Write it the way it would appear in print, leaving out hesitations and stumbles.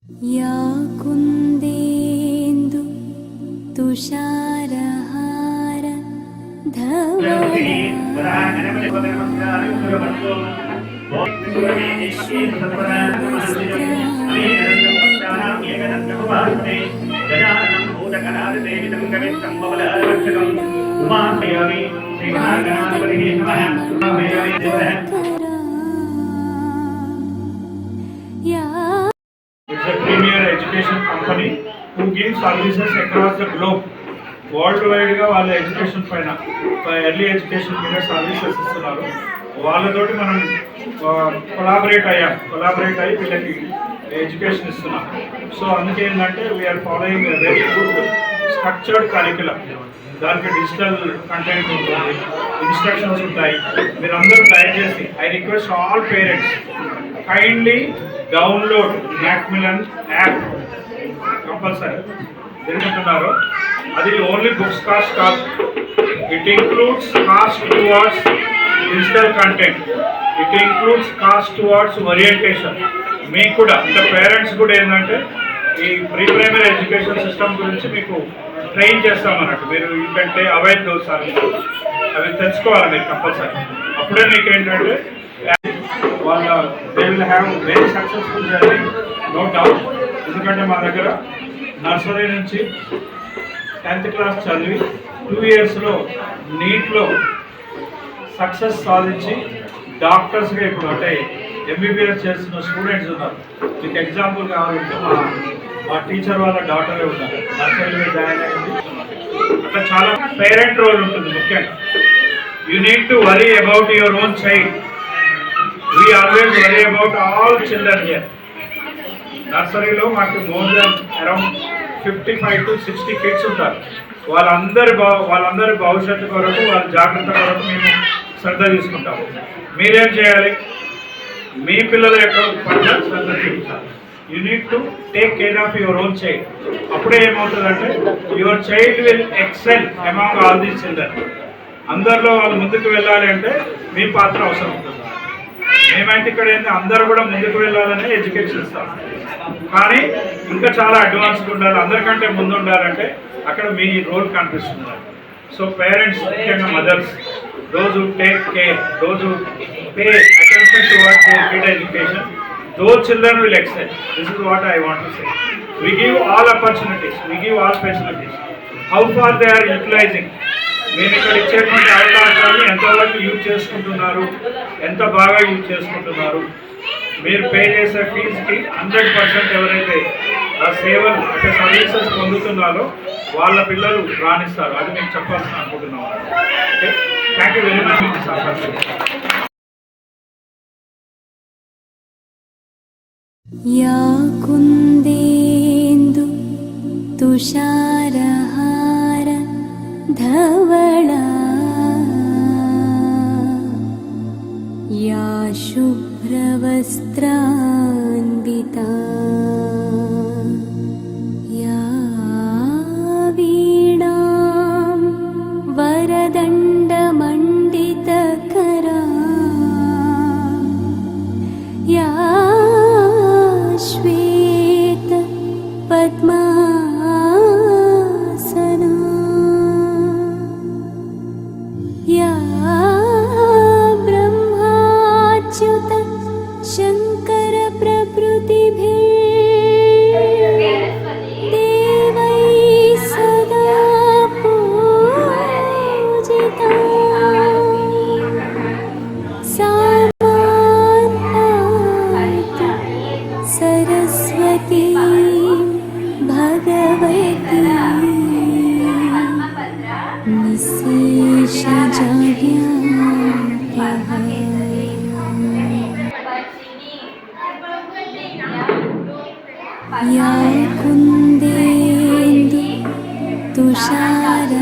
या कुन्देन्दु तुषारहार धवला It's a premier education company who gives services across the globe. World వైడ్గా వాళ్ళ education పైన early education మీద సర్వీసెస్ ఇస్తున్నారు. వాళ్ళతోటి మనం కొలాబరేట్ అయ్యి వీళ్ళకి ఎడ్యుకేషన్ ఇస్తున్నాం. సో అందుకే ఏంటంటే we are following very good structured curriculum. దానికి డిజిటల్ కంటెంట్ ఉంటుంది, ఇన్స్ట్రక్షన్స్ ఉంటాయి. మీరందరూ దయచేసి I request all parents kindly download Macmillan app compulsory. ఎందుకంటున్నారు అది ఓన్లీ బుక్స్ కాస్ట్ కాదు, it includes cost towards digital content, it includes cost towards orientation. మీకు కూడా ఇంకా పేరెంట్స్ కూడా ఏంటంటే ఈ ప్రీ ప్రైమరీ ఎడ్యుకేషన్ సిస్టమ్ గురించి మీకు ట్రైన్ చేస్తామన్నట్టు. మీరు ఎందుకంటే అవాయిడ్ దోస్ సర్వీసెస్ అవి తెలుసుకోవాలి మీరు కంపల్సరీ. అప్పుడే మీకు ఏంటంటే వాళ్ళ they will have very successful journey, no doubt. ఎందుకంటే మా దగ్గర నర్సరీ నుంచి 10th క్లాస్ చదివి 2 yearsలో నీట్లో సక్సెస్ సాధించి డాక్టర్స్గా ఇప్పుడు అంటే ఎంబీబీఎస్ చేస్తున్న స్టూడెంట్స్ ఉన్నారు. మీకు ఎగ్జాంపుల్ కావాలంటే మా టీచర్ వాళ్ళ డాటరే ఉన్నారు, నర్సరీలో జాయిన్ అయింది. అట్లా చాలా పేరెంట్ రోల్ ఉంటుంది ముఖ్యంగా. You need to worry about your own child. We always worry about all children here. నర్సరీలో మాకు more than around 55 to 60 kids ఉంటారు. వాళ్ళందరి భవిష్యత్తు కొరకు, వాళ్ళ జాగ్రత్త కొరకు మేము శ్రద్ధ తీసుకుంటాము. మీరేం చేయాలి? మీ పిల్లల యొక్క పట్ల శ్రద్ధ చూపించాలి. You need to take care of your own child. అప్పుడే ఏమవుతుందంటే your child will excel among all these children. అందరిలో వాళ్ళు ముందుకు వెళ్ళాలి అంటే మీ పాత్ర అవసరం ఉంటుంది. మేమైతే ఇక్కడ ఏంటి అందరూ కూడా ముందుకు వెళ్ళాలని ఎడ్యుకేషన్ ఇస్తాం, కానీ ఇంకా చాలా అడ్వాన్స్గా ఉండాలి, అందరికంటే ముందు ఉండాలంటే అక్కడ మీ రోల్ కనిపిస్తుంది. సో పేరెంట్స్, ముఖ్యంగా mothers, those who take care, those who pay attention towards their kid education, those children will excel. This is what I want to say. We give all opportunities, we give all facilities. How far they are utilizing? మీరు ఇక్కడ ఇచ్చేటువంటి అవకాశాన్ని ఎంతవరకు use చేసుకుంటున్నారు, ఎంత బాగా use చేసుకుంటున్నారు? మీరు పే చేసే ఫీజుకి 100% ఎవరైతే ఆ సేవలు అంటే సర్వీసెస్ పొందుతున్నారో వాళ్ళ పిల్లలు రాణిస్తారు. అది మేము చెప్పాల్సిన అనుకుంటున్నాం. Okay, thank you very much. या कुन्देन्दु तुषारहार धवला या शुभ्रवस्त्रान्विता या वीणां वरदण्डमण्डितकरा या श्वेत पद्मासना या ब्रह्माच्युत शङ्कर प्रभृतिभिः देवैः सदा पूजिता सा सरस्वती भगवती निशेषजाड्यापहा। या कुन्देन्दु तुषार